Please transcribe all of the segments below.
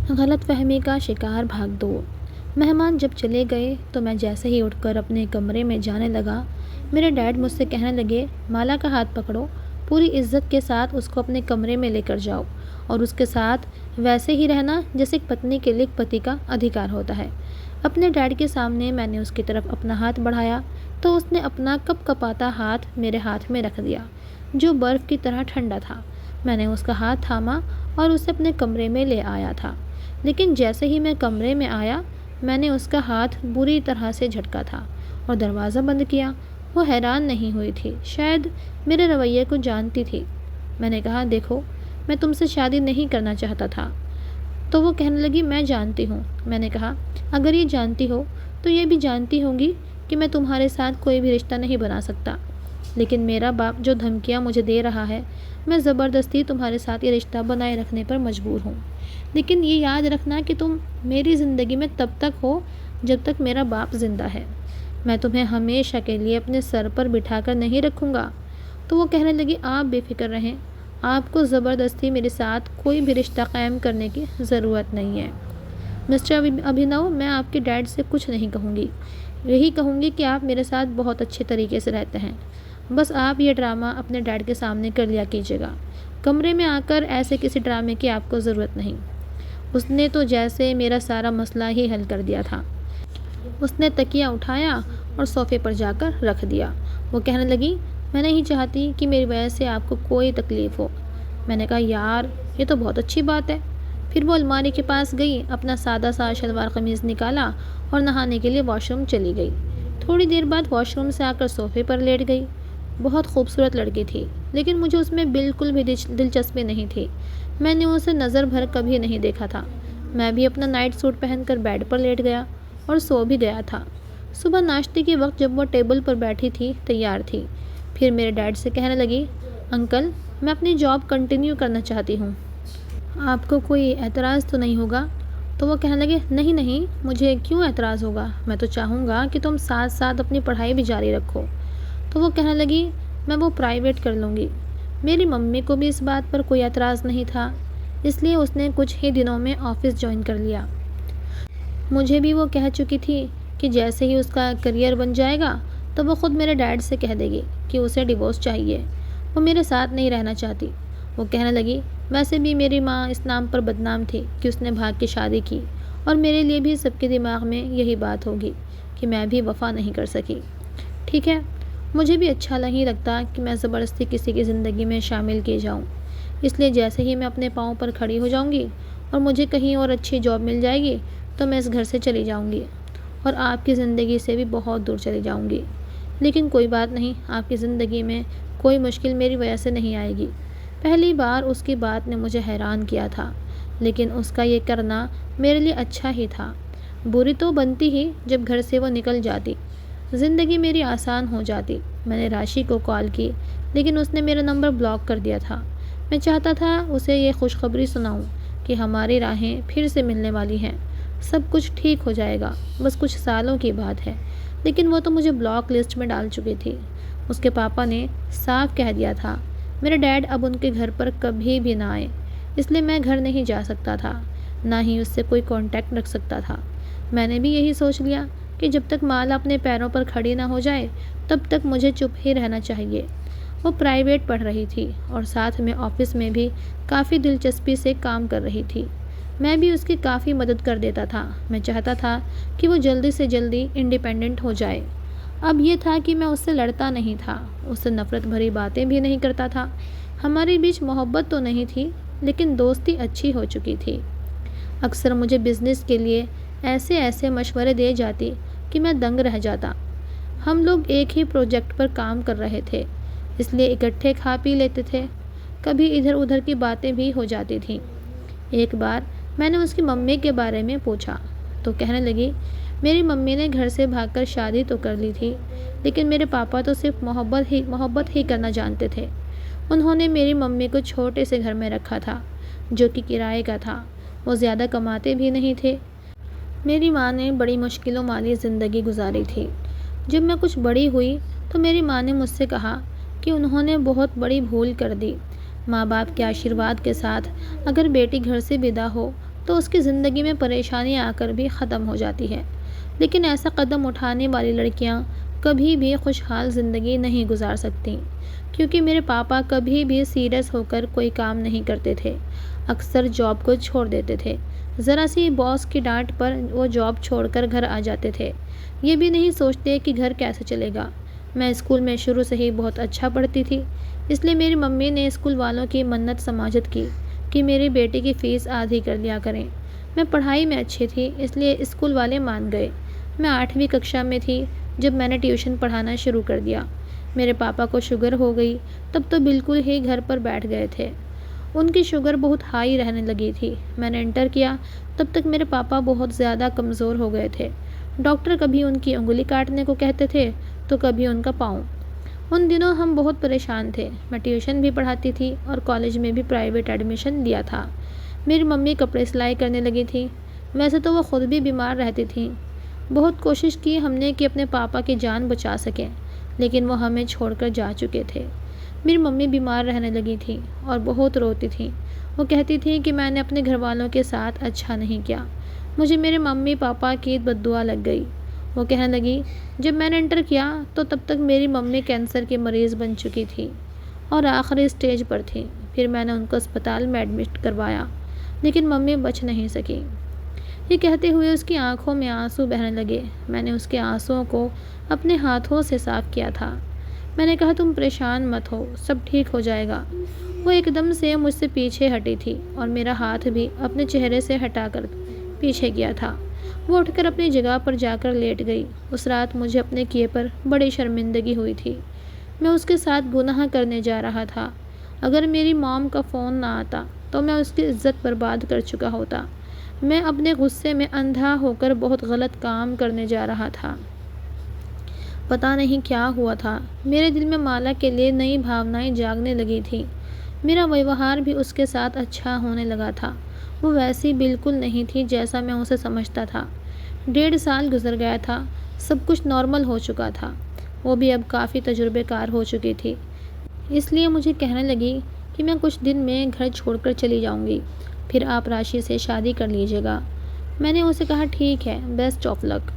غلط فہمی کا شکار بھاگ دوڑ۔ مہمان جب چلے گئے تو میں جیسے ہی اٹھ کر اپنے کمرے میں جانے لگا، میرے ڈیڈ مجھ سے کہنے لگے، مالا کا ہاتھ پکڑو، پوری عزت کے ساتھ اس کو اپنے کمرے میں لے کر جاؤ اور اس کے ساتھ ویسے ہی رہنا جیسے ایک پتنی کے لیے ایک پتی کا ادھیکار ہوتا ہے۔ اپنے ڈیڈ کے سامنے میں نے اس کی طرف اپنا ہاتھ بڑھایا تو اس نے اپنا کپ کپاتا ہاتھ میرے ہاتھ میں رکھ دیا جو برف کی طرح ٹھنڈا تھا۔ میں نے اس کا ہاتھ تھاما اور اسے اپنے کمرے میں لے آیا تھا، لیکن جیسے ہی میں کمرے میں آیا میں نے اس کا ہاتھ بری طرح سے جھٹکا تھا اور دروازہ بند کیا۔ وہ حیران نہیں ہوئی تھی، شاید میرے رویے کو جانتی تھی۔ میں نے کہا، دیکھو میں تم سے شادی نہیں کرنا چاہتا تھا۔ تو وہ کہنے لگی، میں جانتی ہوں۔ میں نے کہا، اگر یہ جانتی ہو تو یہ بھی جانتی ہوگی کہ میں تمہارے ساتھ کوئی بھی رشتہ نہیں بنا سکتا، لیکن میرا باپ جو دھمکیاں مجھے دے رہا ہے، میں زبردستی تمہارے ساتھ یہ رشتہ بنائے رکھنے پر مجبور ہوں۔ لیکن یہ یاد رکھنا کہ تم میری زندگی میں تب تک ہو جب تک میرا باپ زندہ ہے۔ میں تمہیں ہمیشہ کے لیے اپنے سر پر بٹھا کر نہیں رکھوں گا۔ تو وہ کہنے لگی، آپ بے فکر رہیں، آپ کو زبردستی میرے ساتھ کوئی بھی رشتہ قائم کرنے کی ضرورت نہیں ہے۔ مسٹر ابھینو، میں آپ کے ڈیڈ سے کچھ نہیں کہوں گی، یہی کہوں گی کہ آپ میرے ساتھ بہت اچھے طریقے سے رہتے ہیں۔ بس آپ یہ ڈرامہ اپنے ڈیڈ کے سامنے کر لیا کیجیے گا، کمرے میں آ کر ایسے کسی ڈرامے کی آپ کو ضرورت نہیں۔ اس نے تو جیسے میرا سارا مسئلہ ہی حل کر دیا تھا۔ اس نے تکیہ اٹھایا اور صوفے پر جا کر رکھ دیا۔ وہ کہنے لگی، میں نہیں چاہتی کہ میری وجہ سے آپ کو کوئی تکلیف ہو۔ میں نے کہا، یار یہ تو بہت اچھی بات ہے۔ پھر وہ الماری کے پاس گئی، اپنا سادہ سا شلوار قمیض نکالا اور نہانے کے لیے واش روم چلی گئی۔ تھوڑی دیر بعد واش روم سے آ کر صوفے پر لیٹ گئی۔ بہت خوبصورت لڑکی تھی، لیکن مجھے اس میں بالکل بھی دلچسپی نہیں تھی۔ میں نے اسے نظر بھر کبھی نہیں دیکھا تھا۔ میں بھی اپنا نائٹ سوٹ پہن کر بیڈ پر لیٹ گیا اور سو بھی گیا تھا۔ صبح ناشتے کے وقت جب وہ ٹیبل پر بیٹھی تھی، تیار تھی، پھر میرے ڈیڈ سے کہنے لگی، انکل میں اپنی جاب کنٹینیو کرنا چاہتی ہوں، آپ کو کوئی اعتراض تو نہیں ہوگا؟ تو وہ کہنے لگے، نہیں نہیں، مجھے کیوں اعتراض ہوگا، میں تو چاہوں گا کہ تم ساتھ ساتھ اپنی پڑھائی بھی جاری رکھو۔ تو وہ کہنے لگی، میں وہ پرائیویٹ کر لوں گی۔ میری ممی کو بھی اس بات پر کوئی اعتراض نہیں تھا، اس لیے اس نے کچھ ہی دنوں میں آفس جوائن کر لیا۔ مجھے بھی وہ کہہ چکی تھی کہ جیسے ہی اس کا کریئر بن جائے گا تو وہ خود میرے ڈیڈ سے کہہ دے گی کہ اسے ڈیورس چاہیے، وہ میرے ساتھ نہیں رہنا چاہتی۔ وہ کہنے لگی، ویسے بھی میری ماں اس نام پر بدنام تھی کہ اس نے بھاگ کے شادی کی، اور میرے لیے بھی سب کے دماغ میں یہی بات ہوگی کہ میں بھی وفا نہیں کر سکی۔ ٹھیک ہے، مجھے بھی اچھا نہیں لگتا کہ میں زبردستی کسی کی زندگی میں شامل کی جاؤں، اس لیے جیسے ہی میں اپنے پاؤں پر کھڑی ہو جاؤں گی اور مجھے کہیں اور اچھی جاب مل جائے گی تو میں اس گھر سے چلی جاؤں گی اور آپ کی زندگی سے بھی بہت دور چلی جاؤں گی۔ لیکن کوئی بات نہیں، آپ کی زندگی میں کوئی مشکل میری وجہ سے نہیں آئے گی۔ پہلی بار اس کی بات نے مجھے حیران کیا تھا، لیکن اس کا یہ کرنا میرے لیے اچھا ہی تھا۔ بری تو بنتی ہی جب گھر سے وہ نکل جاتی، زندگی میری آسان ہو جاتی۔ میں نے راشی کو کال کی، لیکن اس نے میرا نمبر بلاک کر دیا تھا۔ میں چاہتا تھا اسے یہ خوشخبری سناؤں کہ ہماری راہیں پھر سے ملنے والی ہیں، سب کچھ ٹھیک ہو جائے گا، بس کچھ سالوں کی بات ہے، لیکن وہ تو مجھے بلاک لسٹ میں ڈال چکی تھی۔ اس کے پاپا نے صاف کہہ دیا تھا میرے ڈیڈ اب ان کے گھر پر کبھی بھی نہ آئے، اس لیے میں گھر نہیں جا سکتا تھا، نہ ہی اس سے کوئی کانٹیکٹ رکھ سکتا تھا۔ میں نے بھی یہی سوچ لیا کہ جب تک مالا اپنے پیروں پر کھڑی نہ ہو جائے تب تک مجھے چپ ہی رہنا چاہیے۔ وہ پرائیویٹ پڑھ رہی تھی اور ساتھ میں آفس میں بھی کافی دلچسپی سے کام کر رہی تھی۔ میں بھی اس کی کافی مدد کر دیتا تھا۔ میں چاہتا تھا کہ وہ جلدی سے جلدی انڈیپینڈنٹ ہو جائے۔ اب یہ تھا کہ میں اس سے لڑتا نہیں تھا، اس سے نفرت بھری باتیں بھی نہیں کرتا تھا۔ ہمارے بیچ محبت تو نہیں تھی، لیکن دوستی اچھی ہو چکی تھی۔ اکثر مجھے بزنس کے لیے ایسے مشورے دے جاتی کہ میں دنگ رہ جاتا۔ ہم لوگ ایک ہی پروجیکٹ پر کام کر رہے تھے، اس لیے اکٹھے کھا پی لیتے تھے، کبھی ادھر ادھر کی باتیں بھی ہو جاتی تھیں۔ ایک بار میں نے اس کی ممی کے بارے میں پوچھا تو کہنے لگی، میری ممی نے گھر سے بھاگ کر شادی تو کر لی تھی، لیکن میرے پاپا تو صرف محبت ہی کرنا جانتے تھے۔ انہوں نے میری ممی کو چھوٹے سے گھر میں رکھا تھا جو کہ کرائے کا تھا، وہ زیادہ کماتے بھی نہیں تھے۔ میری ماں نے بڑی مشکلوں والی زندگی گزاری تھی۔ جب میں کچھ بڑی ہوئی تو میری ماں نے مجھ سے کہا کہ انہوں نے بہت بڑی بھول کر دی۔ ماں باپ کے آشیرواد کے ساتھ اگر بیٹی گھر سے ودا ہو تو اس کی زندگی میں پریشانی آ کر بھی ختم ہو جاتی ہے۔ لیکن ایسا قدم اٹھانے والی لڑکیاں کبھی بھی خوشحال زندگی نہیں گزار سکتیں، کیونکہ میرے پاپا کبھی بھی سیریس ہو کر کوئی کام نہیں کرتے تھے، اکثر جاب کو چھوڑ دیتے تھے۔ ذرا سی باس کی ڈانٹ پر وہ جاب چھوڑ کر گھر آ جاتے تھے، یہ بھی نہیں سوچتے کہ گھر کیسے چلے گا۔ میں اسکول میں شروع سے ہی بہت اچھا پڑھتی تھی، اس لیے میری ممی نے اسکول والوں کی منت سماجت کی کہ میری بیٹی کی فیس آدھی کر لیا کریں۔ میں پڑھائی میں اچھی تھی، اس لیے اسکول والے مان گئے۔ میں 8ویں ککشا میں تھی جب میں نے ٹیوشن پڑھانا شروع کر دیا۔ میرے پاپا کو شوگر ہو گئی، تب تو بالکل ہی گھر پر بیٹھ گئے تھے۔ ان کی شوگر بہت ہائی رہنے لگی تھی۔ میں نے انٹر کیا، تب تک میرے پاپا بہت زیادہ کمزور ہو گئے تھے۔ ڈاکٹر کبھی ان کی انگلی کاٹنے کو کہتے تھے تو کبھی ان کا پاؤں۔ ان دنوں ہم بہت پریشان تھے۔ میں ٹیوشن بھی پڑھاتی تھی اور کالج میں بھی پرائیویٹ ایڈمیشن لیا تھا۔ میری ممی کپڑے سلائی کرنے لگی تھی، ویسے تو وہ خود بھی بیمار رہتی تھیں۔ بہت کوشش کی ہم نے کہ اپنے پاپا کی جان بچا سکیں، لیکن وہ ہمیں چھوڑ کر جا چکے تھے۔ میری ممی بیمار رہنے لگی تھی اور بہت روتی تھیں۔ وہ کہتی تھیں کہ میں نے اپنے گھر والوں کے ساتھ اچھا نہیں کیا۔ مجھے میرے ممی پاپا کی بد دعا لگ گئی۔ وہ کہنے لگی، جب میں نے انٹر کیا تو تب تک میری ممی کینسر کی مریض بن چکی تھی اور آخری اسٹیج پر تھی۔ پھر میں نے ان کو اسپتال میں ایڈمٹ کروایا، لیکن ممی بچ نہیں سکی۔ یہ کہتے ہوئے اس کی آنکھوں میں آنسو بہنے لگے۔ میں نے اس کے آنسوؤں کو اپنے ہاتھوں سے صاف کیا تھا۔ میں نے کہا، تم پریشان مت ہو، سب ٹھیک ہو جائے گا۔ وہ ایک دم سے مجھ سے پیچھے ہٹی تھی اور میرا ہاتھ بھی اپنے چہرے سے ہٹا کر پیچھے گیا تھا۔ وہ اٹھ کر اپنی جگہ پر جا کر لیٹ گئی۔ اس رات مجھے اپنے کیے پر بڑی شرمندگی ہوئی تھی۔ میں اس کے ساتھ گناہ کرنے جا رہا تھا۔ اگر میری مام کا فون نہ آتا تو میں اس کی عزت برباد کر چکا ہوتا۔ میں اپنے غصے میں اندھا ہو کر بہت غلط کام کرنے جا رہا تھا۔ پتہ نہیں کیا ہوا تھا، میرے دل میں مالا کے لیے نئی بھاونائیں جاگنے لگی تھیں۔ میرا ویوہار بھی اس کے ساتھ اچھا ہونے لگا تھا۔ وہ ویسی بالکل نہیں تھی جیسا میں اسے سمجھتا تھا۔ 1.5 سال گزر گیا تھا، سب کچھ نارمل ہو چکا تھا۔ وہ بھی اب کافی تجربے کار ہو چکی تھی، اس لیے مجھے کہنے لگی کہ میں کچھ دن میں گھر چھوڑ کر چلی جاؤں گی، پھر آپ راشی سے شادی کر لیجیے گا۔ میں نے اسے کہا، ٹھیک ہے، بیسٹ آف لک۔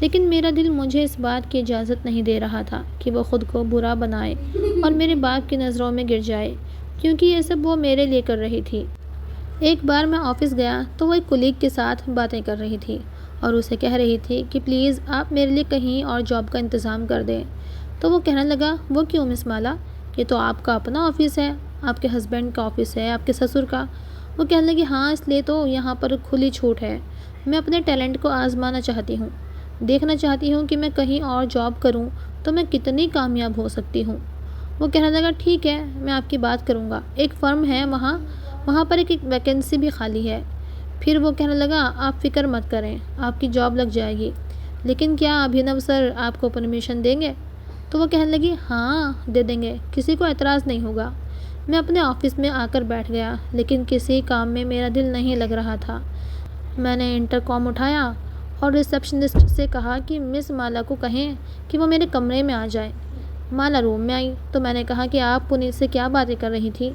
لیکن میرا دل مجھے اس بات کی اجازت نہیں دے رہا تھا کہ وہ خود کو برا بنائے اور میرے باپ کی نظروں میں گر جائے، کیونکہ یہ سب وہ میرے لیے کر رہی تھی۔ ایک بار میں آفس گیا تو وہ ایک کلیگ کے ساتھ باتیں کر رہی تھی اور اسے کہہ رہی تھی کہ پلیز آپ میرے لیے کہیں اور جاب کا انتظام کر دیں۔ تو وہ کہنے لگا، وہ کیوں مس مالا، یہ تو آپ کا اپنا آفس ہے، آپ کے ہسبینڈ کا آفس ہے، آپ کے سسر کا۔ وہ کہنے لگی، ہاں اس لیے تو یہاں پر کھلی چھوٹ ہے۔ میں اپنے ٹیلنٹ کو آزمانا چاہتی ہوں، دیکھنا چاہتی ہوں کہ میں کہیں اور جاب کروں تو میں کتنی کامیاب ہو سکتی ہوں۔ وہ کہنے لگا، ٹھیک ہے، میں آپ کی بات کروں گا، ایک فرم ہے وہاں پر ایک ویکنسی بھی خالی ہے۔ پھر وہ کہنے لگا، آپ فکر مت کریں، آپ کی جاب لگ جائے گی، لیکن کیا ابھینو سر آپ کو پرمیشن دیں گے؟ تو وہ کہنے لگی، ہاں دے دیں گے، کسی کو اعتراض نہیں ہوگا۔ میں اپنے آفس میں آ کر بیٹھ گیا، لیکن کسی کام میں میرا دل نہیں لگ رہا تھا۔ میں نے انٹر کام اٹھایا اور ریسیپشنسٹ سے کہا کہ مس مالا کو کہیں کہ وہ میرے کمرے میں آ جائے۔ مالا روم میں آئی تو میں نے کہا کہ آپ پنیت سے کیا باتیں کر رہی تھی؟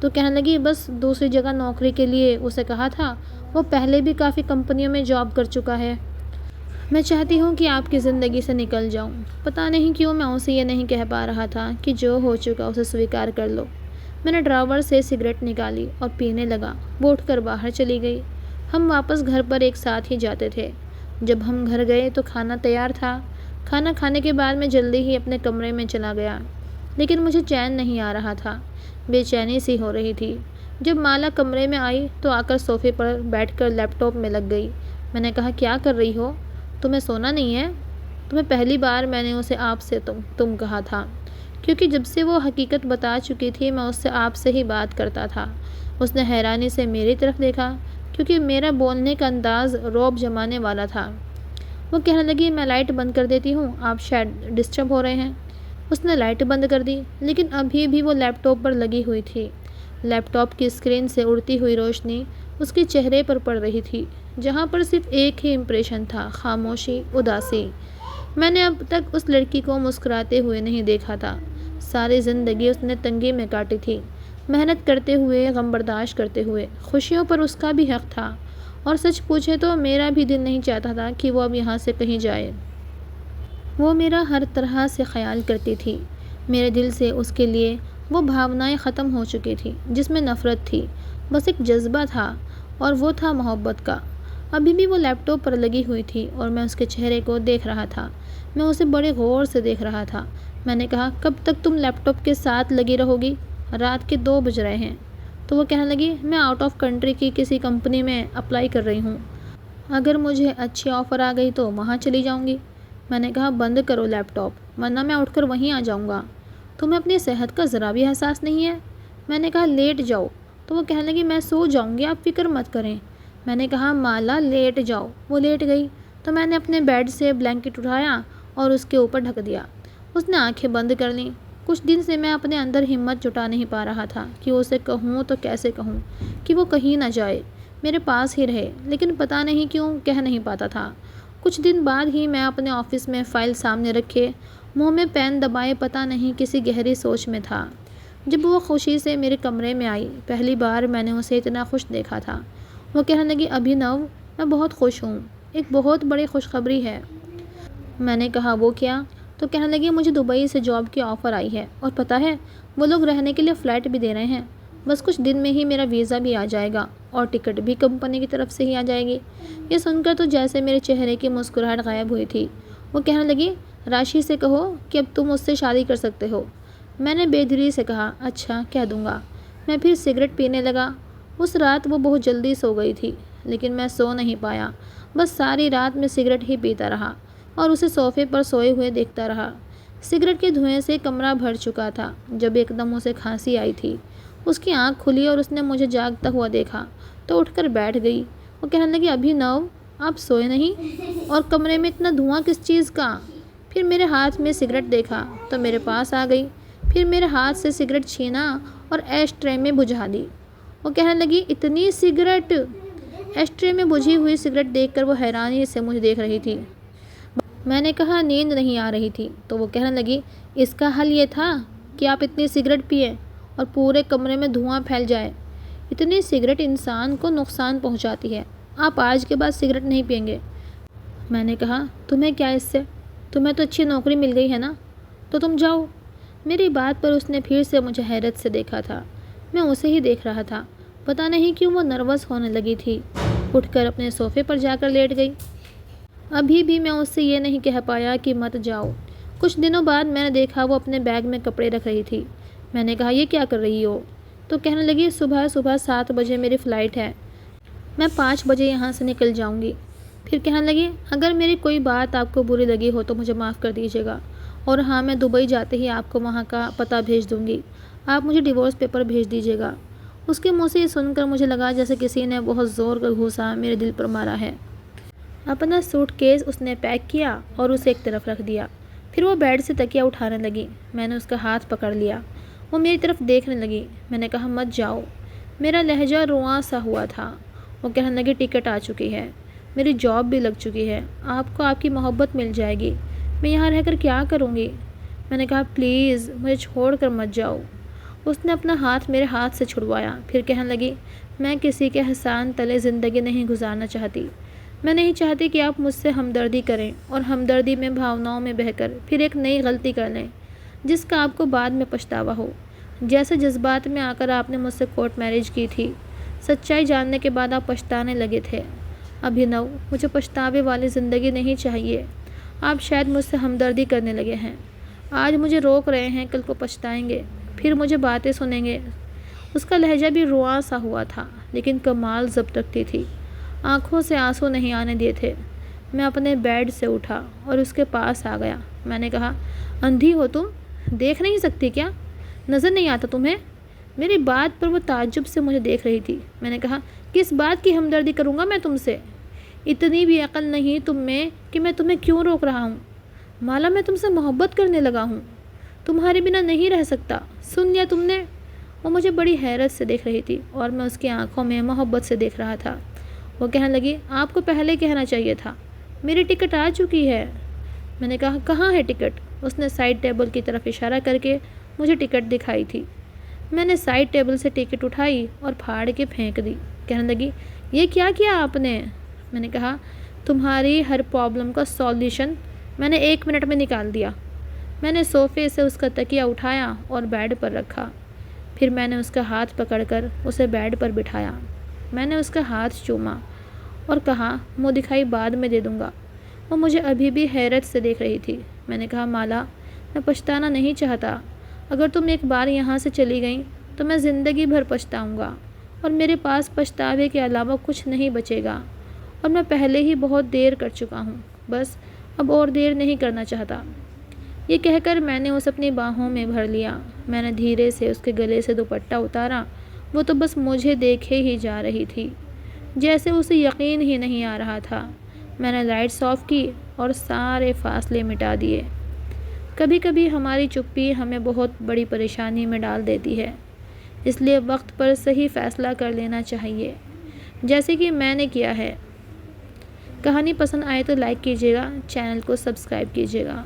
تو کہنے لگی، بس دوسری جگہ نوکری کے لیے اسے کہا تھا، وہ پہلے بھی کافی کمپنیوں میں جاب کر چکا ہے۔ میں چاہتی ہوں کہ آپ کی زندگی سے نکل جاؤں۔ پتہ نہیں کیوں میں اسے یہ نہیں کہہ پا رہا تھا کہ جو ہو چکا اسے سویکار کر لو۔ میں نے ڈراور سے سگریٹ نکالی اور پینے لگا۔ وہ اٹھ کر باہر چلی گئی۔ ہم واپس گھر پر ایک ساتھ ہی جاتے تھے۔ جب ہم گھر گئے تو کھانا تیار تھا۔ کھانا کھانے کے بعد میں جلدی ہی اپنے کمرے میں چلا گیا، لیکن مجھے چین نہیں آ رہا تھا، بے چینی سی ہو رہی تھی۔ جب مالا کمرے میں آئی تو آ کر صوفے پر بیٹھ کر لیپ ٹاپ میں لگ گئی۔ میں نے کہا، کیا کر رہی ہو؟ تمہیں سونا نہیں ہے؟ تمہیں پہلی بار میں نے اسے آپ سے تم کہا تھا، کیونکہ جب سے وہ حقیقت بتا چکی تھی میں اس سے آپ سے ہی بات کرتا تھا۔ اس نے حیرانی سے میری طرف دیکھا، کیونکہ میرا بولنے کا انداز رعب جمانے والا تھا۔ وہ کہنے لگی، میں لائٹ بند کر دیتی ہوں، آپ شاید ڈسٹرب ہو رہے ہیں۔ اس نے لائٹ بند کر دی، لیکن ابھی بھی وہ لیپ ٹاپ پر لگی ہوئی تھی۔ لیپ ٹاپ کی اسکرین سے اڑتی ہوئی روشنی اس کے چہرے پر پڑ رہی تھی، جہاں پر صرف ایک ہی امپریشن تھا، خاموشی، اداسی۔ میں نے اب تک اس لڑکی کو مسکراتے ہوئے نہیں دیکھا تھا۔ ساری زندگی اس نے تنگی میں کاٹی تھی، محنت کرتے ہوئے، غم برداشت کرتے ہوئے۔ خوشیوں پر اس کا بھی حق تھا اور سچ پوچھے تو میرا بھی دل نہیں چاہتا تھا کہ وہ اب یہاں سے کہیں جائے۔ وہ میرا ہر طرح سے خیال کرتی تھی۔ میرے دل سے اس کے لیے وہ بھاونائیں ختم ہو چکی تھی جس میں نفرت تھی، بس ایک جذبہ تھا، اور وہ تھا محبت کا۔ ابھی بھی وہ لیپ ٹاپ پر لگی ہوئی تھی اور میں اس کے چہرے کو دیکھ رہا تھا۔ میں اسے بڑے غور سے دیکھ رہا تھا۔ میں نے کہا، کب تک تم لیپ ٹاپ کے ساتھ لگی رہو گی؟ رات کے 2 بج رہے ہیں۔ تو وہ کہنے لگی، میں آؤٹ آف کنٹری کی کسی کمپنی میں اپلائی کر رہی ہوں۔ اگر مجھے اچھی آفر آ گئی تو وہاں چلی جاؤں گی۔ میں نے کہا، بند کرو لیپ ٹاپ ورنہ میں اٹھ کر وہیں آ جاؤں گا۔ تمہیں اپنی صحت کا ذرا بھی احساس نہیں ہے؟ میں نے کہا، لیٹ جاؤ۔ تو وہ کہنے لگی، میں سو جاؤں گی، آپ فکر مت کریں۔ میں نے کہا، مالا لیٹ جاؤ۔ وہ لیٹ گئی تو میں نے اپنے بیڈ سے بلینکٹ اٹھایا اور اس کے اوپر ڈھک دیا۔ اس نے آنکھیں بند کر لیں۔ کچھ دن سے میں اپنے اندر ہمت جٹا نہیں پا رہا تھا کہ اسے کہوں تو کیسے کہوں کہ وہ کہیں نہ جائے، میرے پاس ہی رہے، لیکن پتہ نہیں کیوں کہہ نہیں پاتا تھا۔ کچھ دن بعد ہی میں اپنے آفس میں فائل سامنے رکھے، منہ میں پین دبائے پتہ نہیں کسی گہری سوچ میں تھا۔ جب وہ خوشی سے میرے کمرے میں آئی، پہلی بار میں نے اسے اتنا خوش دیکھا تھا۔ وہ کہنے لگی، ابھینو، میں بہت خوش ہوں، ایک بہت بڑی خوشخبری ہے۔ میں نے کہا، وہ کیا؟ تو کہنے لگی، مجھے دبئی سے جاب کی آفر آئی ہے، اور پتہ ہے وہ لوگ رہنے کے لیے فلیٹ بھی دے رہے ہیں۔ بس کچھ دن میں ہی میرا ویزا بھی آ جائے گا اور ٹکٹ بھی کمپنی کی طرف سے ہی آ جائے گی۔ یہ سن کر تو جیسے میرے چہرے کی مسکراہٹ غائب ہوئی تھی۔ وہ کہنے لگی، راشی سے کہو کہ اب تم اس سے شادی کر سکتے ہو۔ میں نے بے دلی سے کہا، اچھا، کہہ دوں گا۔ میں پھر سگریٹ پینے لگا۔ اس رات وہ بہت جلدی سو گئی تھی، لیکن میں سو نہیں پایا۔ بس ساری رات میں سگریٹ ہی پیتا رہا اور اسے صوفے پر سوئے ہوئے دیکھتا رہا۔ سگریٹ کے دھوئیں سے کمرہ بھر چکا تھا جب ایک دم اسے کھانسی آئی تھی۔ اس کی آنکھ کھلی اور اس نے مجھے جاگتا ہوا دیکھا تو اٹھ کر بیٹھ گئی۔ وہ کہنے لگی، ابھینو، آپ سوئے نہیں؟ اور کمرے میں اتنا دھواں کس چیز کا؟ پھر میرے ہاتھ میں سگریٹ دیکھا تو میرے پاس آ گئی، پھر میرے ہاتھ سے سگریٹ چھینا اور ایش ٹرے میں بجھا دی۔ وہ کہنے لگی، اتنی سگریٹ؟ ایش ٹرے میں بجھی ہوئی سگریٹ دیکھ کر وہ حیرانی سے مجھے دیکھ رہی تھی۔ میں نے کہا، نیند نہیں آ رہی تھی۔ تو وہ کہنے لگی، اس کا حل یہ تھا کہ آپ اتنی سگریٹ پئیں اور پورے کمرے میں دھواں پھیل جائے۔ اتنی سگریٹ انسان کو نقصان پہنچاتی ہے، آپ آج کے بعد سگریٹ نہیں پئیں گے۔ میں نے کہا، تمہیں کیا اس سے؟ تمہیں تو اچھی نوکری مل گئی ہے نا، تو تم جاؤ۔ میری بات پر اس نے پھر سے مجھے حیرت سے دیکھا تھا۔ میں اسے ہی دیکھ رہا تھا۔ پتہ نہیں کیوں وہ نروس ہونے لگی تھی۔ اٹھ کر اپنے صوفے پر جا کر لیٹ گئی۔ ابھی بھی میں اس سے یہ نہیں کہہ پایا کہ مت جاؤ۔ کچھ دنوں بعد میں نے دیکھا وہ اپنے بیگ میں کپڑے رکھ رہی تھی۔ میں نے کہا، یہ کیا کر رہی ہو؟ تو کہنے لگی، صبح 7 بجے میری فلائٹ ہے، میں 5 بجے یہاں سے نکل جاؤں گی۔ پھر کہنے لگی، اگر میری کوئی بات آپ کو بری لگی ہو تو مجھے معاف کر دیجیے گا، اور ہاں، میں دبئی جاتے ہی آپ کو وہاں کا پتہ بھیج دوں گی، آپ مجھے ڈیورس پیپر بھیج دیجیے گا۔ اس کے منہ سے یہ سن کر مجھے لگا جیسے کسی نے بہت زور کا گھوسا میرے دل پر مارا ہے۔ اپنا سوٹ کیس اس نے پیک کیا اور اسے ایک طرف رکھ دیا۔ پھر وہ بیڈ سے تکیہ اٹھانے لگی۔ میں نے اس کا ہاتھ پکڑ لیا۔ وہ میری طرف دیکھنے لگی۔ میں نے کہا، مت جاؤ۔ میرا لہجہ رواں سا ہوا تھا۔ وہ کہنے لگی، ٹکٹ آ چکی ہے، میری جاب بھی لگ چکی ہے، آپ کو آپ کی محبت مل جائے گی، میں یہاں رہ کر کیا کروں گی؟ میں نے کہا، پلیز مجھے چھوڑ کر مت جاؤ۔ اس نے اپنا ہاتھ میرے ہاتھ سے چھڑوایا، پھر کہنے لگی، میں کسی کے احسان تلے زندگی نہیں گزارنا چاہتی۔ میں نہیں چاہتی کہ آپ مجھ سے ہمدردی کریں اور ہمدردی میں بھاوناؤں میں بہہ کر پھر ایک نئی غلطی کر لیں جس کا آپ کو بعد میں پچھتاوا ہو۔ جیسے جذبات میں آ کر آپ نے مجھ سے کورٹ میرج کی تھی، سچائی جاننے کے بعد آپ پچھتانے لگے تھے۔ ابھینو، مجھے پچھتاوے والی زندگی نہیں چاہیے۔ آپ شاید مجھ سے ہمدردی کرنے لگے ہیں، آج مجھے روک رہے ہیں، کل کو پچھتائیں گے، پھر مجھے باتیں سنیں گے۔ اس کا لہجہ بھی رواں سا ہوا تھا، لیکن کمال ضبط رکھتی تھی، آنکھوں سے آنسو نہیں آنے دیے تھے۔ میں اپنے بیڈ سے اٹھا اور اس کے پاس آ گیا۔ میں نے کہا، اندھی ہو تم؟ دیکھ نہیں سکتی کیا؟ نظر نہیں آتا تمہیں؟ میری بات پر وہ تعجب سے مجھے دیکھ رہی تھی۔ میں نے کہا، کس بات کی ہمدردی کروں گا میں تم سے؟ اتنی بھی عقل نہیں تم میں کہ میں تمہیں کیوں روک رہا ہوں؟ مالا، میں تم سے محبت کرنے لگا ہوں، تمہارے بنا نہیں رہ سکتا، سن لیا تم نے؟ وہ مجھے بڑی حیرت سے دیکھ رہی تھی اور میں اس کی آنکھوں میں محبت سے دیکھ رہا تھا۔ وہ کہنے لگی، آپ کو پہلے کہنا چاہیے تھا، میری ٹکٹ آ چکی ہے۔ میں نے کہا، کہاں ہے ٹکٹ؟ اس نے سائڈ ٹیبل کی طرف اشارہ کر کے مجھے ٹکٹ دکھائی تھی۔ میں نے سائڈ ٹیبل سے ٹکٹ اٹھائی اور پھاڑ کے پھینک دی۔ کہنے لگی، یہ کیا کیا آپ نے؟ میں نے کہا، تمہاری ہر پرابلم کا سولیوشن میں نے 1 منٹ میں نکال دیا۔ میں نے صوفے سے اس کا تکیہ اٹھایا اور بیڈ پر رکھا۔ پھر میں نے اس کا ہاتھ پکڑ کر اسے بیڈ پر بٹھایا۔ میں نے اس کا ہاتھ چوما اور کہا، منہ دکھائی بعد میں دے دوں گا۔ وہ مجھے ابھی بھی حیرت سے دیکھ رہی تھی۔ میں نے کہا، مالا، میں پچھتانا نہیں چاہتا۔ اگر تم ایک بار یہاں سے چلی گئیں تو میں زندگی بھر پچھتاؤں گا، اور میرے پاس پچھتاوے کے علاوہ کچھ نہیں بچے گا، اور میں پہلے ہی بہت دیر کر چکا ہوں، بس اب اور دیر نہیں کرنا چاہتا۔ یہ کہہ کر میں نے اسے اپنی باہوں میں بھر لیا۔ میں نے دھیرے سے اس کے گلے سے دوپٹہ اتارا۔ وہ تو بس مجھے دیکھے ہی جا رہی تھی، جیسے اسے یقین ہی نہیں آ رہا تھا۔ میں نے لائٹس آف کی اور سارے فاصلے مٹا دیے۔ کبھی کبھی ہماری چپی ہمیں بہت بڑی پریشانی میں ڈال دیتی ہے، اس لیے وقت پر صحیح فیصلہ کر لینا چاہیے، جیسے کہ میں نے کیا ہے۔ کہانی پسند آئے تو لائک کیجیے گا، چینل کو سبسکرائب کیجیے گا۔